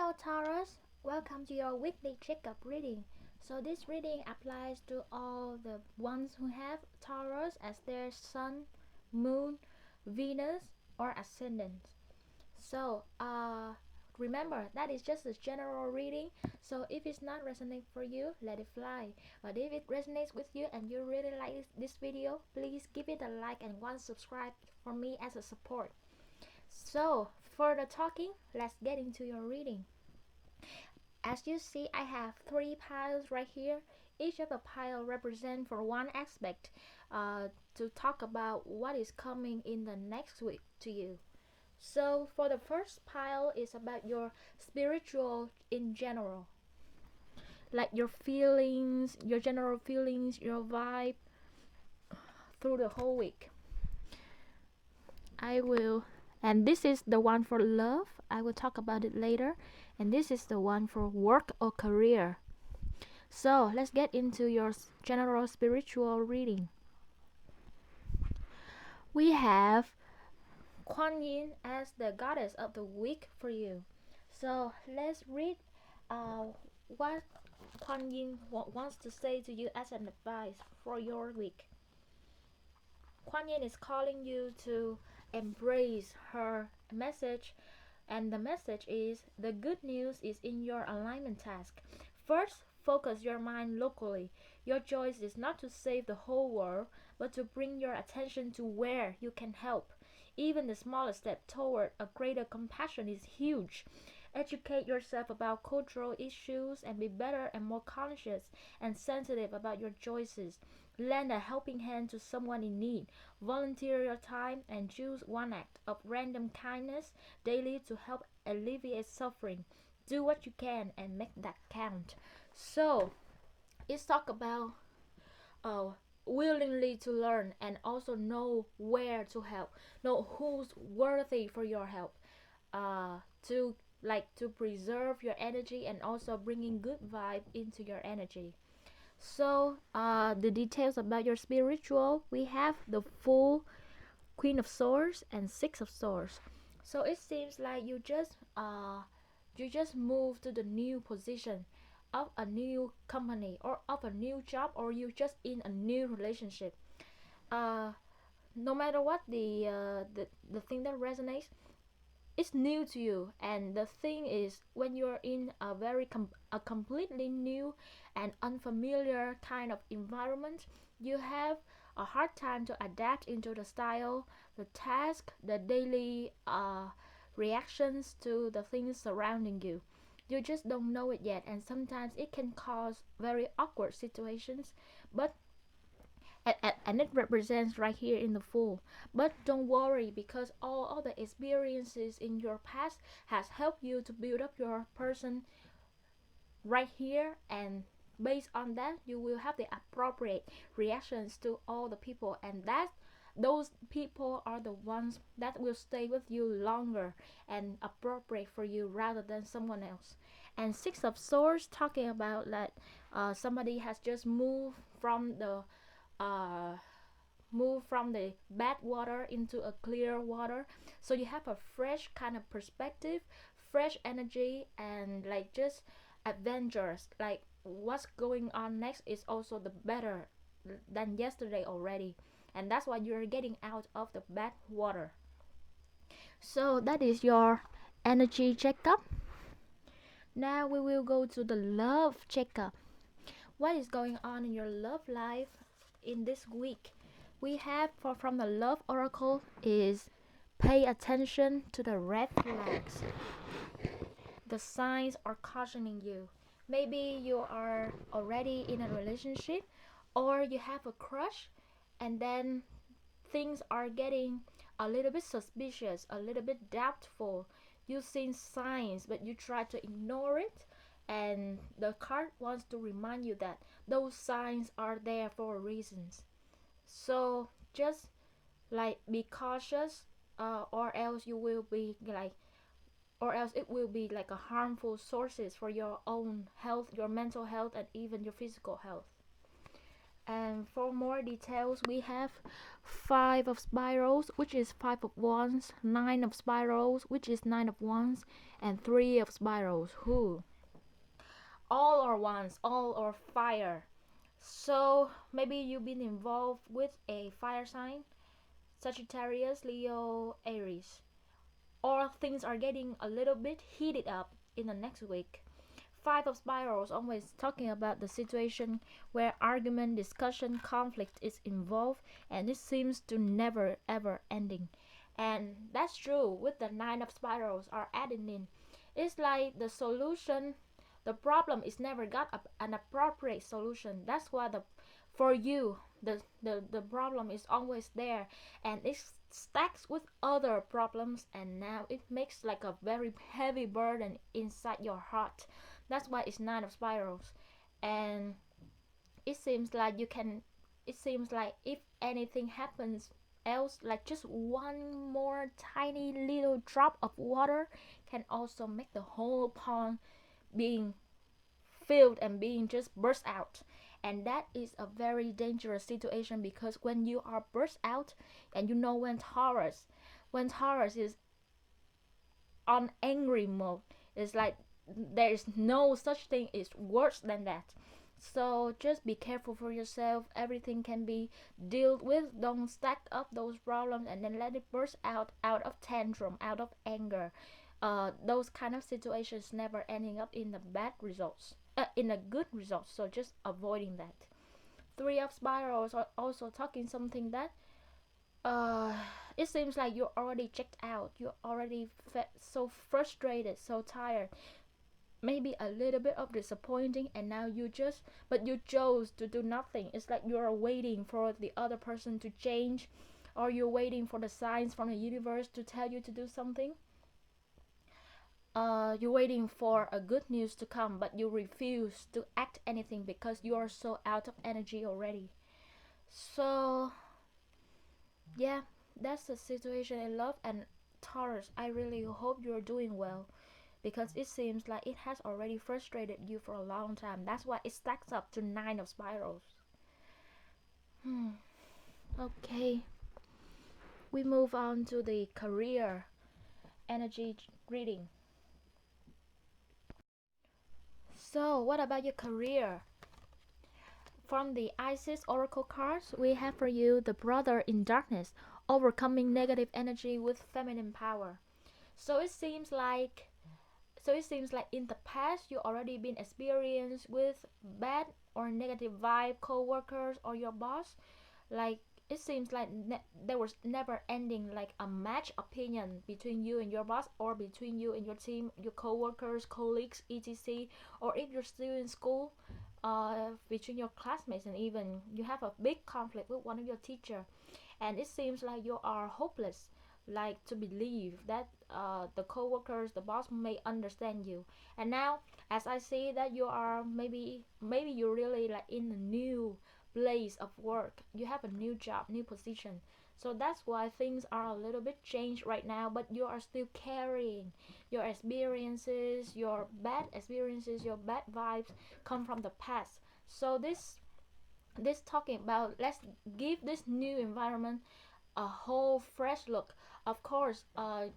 Hello Taurus, welcome to your weekly checkup reading. So this reading applies to all the ones who have Taurus as their sun, moon, Venus or ascendant. So remember that is just a general reading. So if it's not resonating for you, let it fly. But if it resonates with you and you really like this video, please give it a like and one subscribe for me as a support. So further talking, let's get into your reading. As you see, I have 3 piles right here. Each of the pile represent for one aspect to talk about what is coming in the next week to you. So for the first pile is about your spiritual in general, like your feelings, your general feelings, your vibe through the whole week. And this is the one for love. I will talk about it later. And this is the one for work or career. So let's get into your general spiritual reading. We have Kuan Yin as the goddess of the week for you. So let's read what Kuan Yin wants to say to you as an advice for your week. Kuan Yin is calling you to embrace her message, and the message is the good news is in your alignment task. First, focus your mind locally. Your choice is not to save the whole world, but to bring your attention to where you can help. Even the smallest step toward a greater compassion is huge. Educate yourself about cultural issues and be better and more conscious and sensitive about your choices. Lend a helping hand to someone in need. Volunteer your time and choose one act of random kindness daily to help alleviate suffering. Do what you can and make that count. So, it's talk about willingly to learn and also know where to help, know who's worthy for your help, to preserve your energy and also bringing good vibe into your energy. So the details about your spiritual, we have the full Queen of Swords and Six of Swords. So it seems like you just moved to the new position of a new company or of a new job, or you just in a new relationship. No matter what the thing that resonates, it's new to you. And the thing is, when you're in a completely new and unfamiliar kind of environment, you have a hard time to adapt into the style, the task, the daily reactions to the things surrounding you. You just don't know it yet, and sometimes it can cause very awkward situations, but and it represents right here in the Fool. But don't worry, because all the experiences in your past has helped you to build up your person right here, and based on that you will have the appropriate reactions to all the people, and that those people are the ones that will stay with you longer and appropriate for you rather than someone else. And Six of Swords talking about that somebody has just uh, moved from the bad water into a clear water, so you have a fresh kind of perspective, fresh energy, and like just adventurous, like what's going on next is also the better than yesterday already, and that's why you're getting out of the bad water. So that is your energy checkup. Now we will go to the love checkup. What is going on in your love life in this week? We have from the love oracle is pay attention to the red flags. The signs are cautioning you. Maybe you are already in a relationship, or you have a crush, and then things are getting a little bit suspicious, a little bit doubtful. You've seen signs, but you try to ignore it, and the card wants to remind you that those signs are there for reasons. So just like be cautious, or else you will be like, or else it will be like a harmful sources for your own health, your mental health, and even your physical health. And for more details, we have five of spirals, which is five of wands, nine of spirals, which is nine of wands, and three of spirals. Who? All are wands, all are fire. So maybe you've been involved with a fire sign, Sagittarius, Leo, Aries, or things are getting a little bit heated up in the next week. Five of spirals always talking about the situation where argument, discussion, conflict is involved, and it seems to never ever ending. And that's true with the nine of spirals are adding in. It's like the solution, the problem is never got an appropriate solution. That's why the for you the problem is always there, and it stacks with other problems, and now it makes like a very heavy burden inside your heart. That's why it's nine of spirals. And it seems like you can, it seems like if anything happens else, like just one more tiny little drop of water can also make the whole pond being filled and being just burst out. And that is a very dangerous situation, because when you are burst out, and you know when Taurus is on angry mode, it's like there is no such thing is worse than that. So just be careful for yourself. Everything can be dealt with. Don't stack up those problems and then let it burst out of tantrum, out of anger. Those kind of situations never ending up in the bad results, in a good result. So just avoiding that. Three of spirals are also talking something that uh it seems like you're already checked out. You're already so frustrated, so tired, maybe a little bit of disappointing, and now you just, but you chose to do nothing. It's like you're waiting for the other person to change, or you're waiting for the signs from the universe to tell you to do something. You're waiting for a good news to come, but you refuse to act anything because you are so out of energy already. So yeah, that's the situation in love. And Taurus, I really hope you're doing well, because it seems like it has already frustrated you for a long time. That's why it stacks up to nine of spirals. Okay, we move on to the career energy reading. So what about your career? From the Isis Oracle cards, we have for you the Brother in Darkness, overcoming negative energy with feminine power. So it seems like in the past you already been experienced with bad or negative vibe co-workers or your boss. Like it seems like there was never ending like a match opinion between you and your boss, or between you and your team, your co-workers, colleagues, etc. Or if you're still in school, between your classmates, and even you have a big conflict with one of your teacher, and it seems like you are hopeless, like to believe that the co-workers, the boss may understand you. And now as I see that you are maybe you're really like in a new place of work, you have a new job, new position. So that's why things are a little bit changed right now, but you are still carrying your experiences, your bad experiences, your bad vibes come from the past. So this talking about, let's give this new environment a whole fresh look. Of course,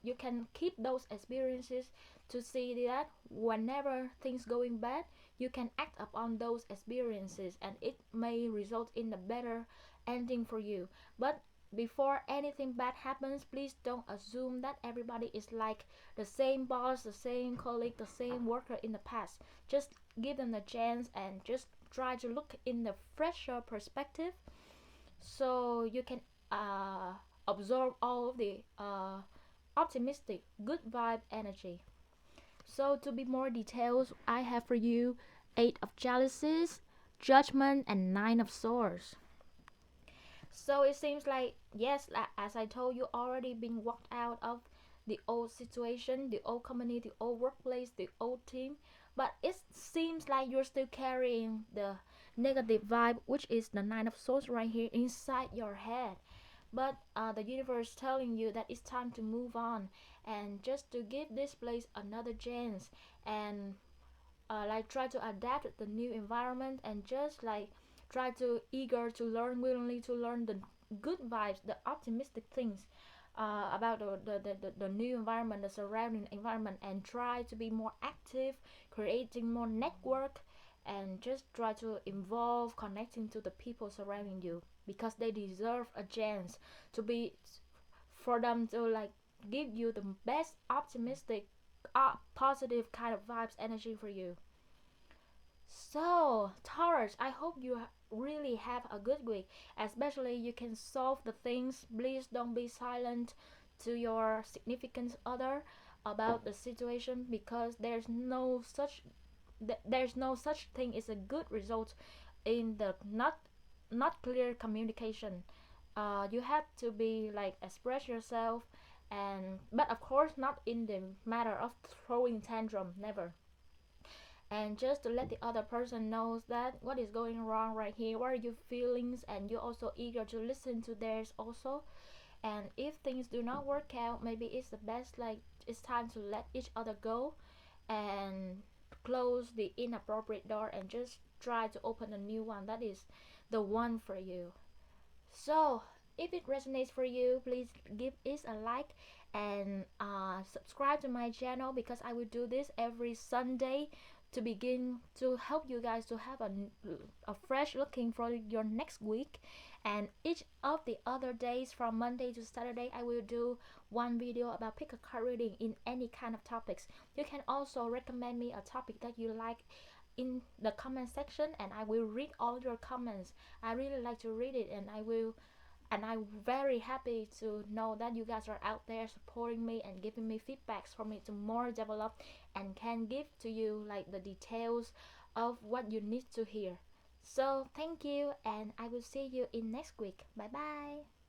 you can keep those experiences to see that whenever things going bad, you can act upon those experiences, and it may result in a better ending for you. But before anything bad happens, please don't assume that everybody is like the same boss, the same colleague, the same worker in the past. Just give them a chance and just try to look in the fresher perspective, so you can uh, absorb all of the optimistic, good vibe energy. So to be more details, I have for you Eight of Chalices, Judgment, and Nine of Swords. So it seems like, yes, as I told you, already been walked out of the old situation, the old company, the old workplace, the old team, but it seems like you're still carrying the negative vibe, which is the Nine of Swords right here inside your head. But the universe telling you that it's time to move on, and just to give this place another chance, and like try to adapt the new environment, and just like try to eager to learn, willingly to learn the good vibes, the optimistic things about the new environment, the surrounding environment, and try to be more active, creating more network, and just try to involve connecting to the people surrounding you, because they deserve a chance to be, for them to like give you the best optimistic, positive kind of vibes, energy for you. So, Taurus, I hope you really have a good week. Especially, you can solve the things. Please don't be silent to your significant other about the situation, because there's no such thing as a good result in the not clear communication. You have to be like express yourself, and but of course not in the matter of throwing tantrum, never, and just to let the other person knows that what is going wrong right here, what are your feelings, and you're also eager to listen to theirs also. And if things do not work out, maybe it's the best, like it's time to let each other go and close the inappropriate door and just try to open a new one that is the one for you. So, if it resonates for you, please give it a like, and subscribe to my channel, because I will do this every Sunday to begin to help you guys to have a fresh looking for your next week. And each of the other days from Monday to Saturday, I will do one video about pick a card reading in any kind of topics. You can also recommend me a topic that you like in the comment section, and I will read all your comments. I really like to read it, and I'm very happy to know that you guys are out there supporting me and giving me feedbacks for me to more develop and can give to you like the details of what you need to hear. So thank you, and I will see you in next week. Bye bye.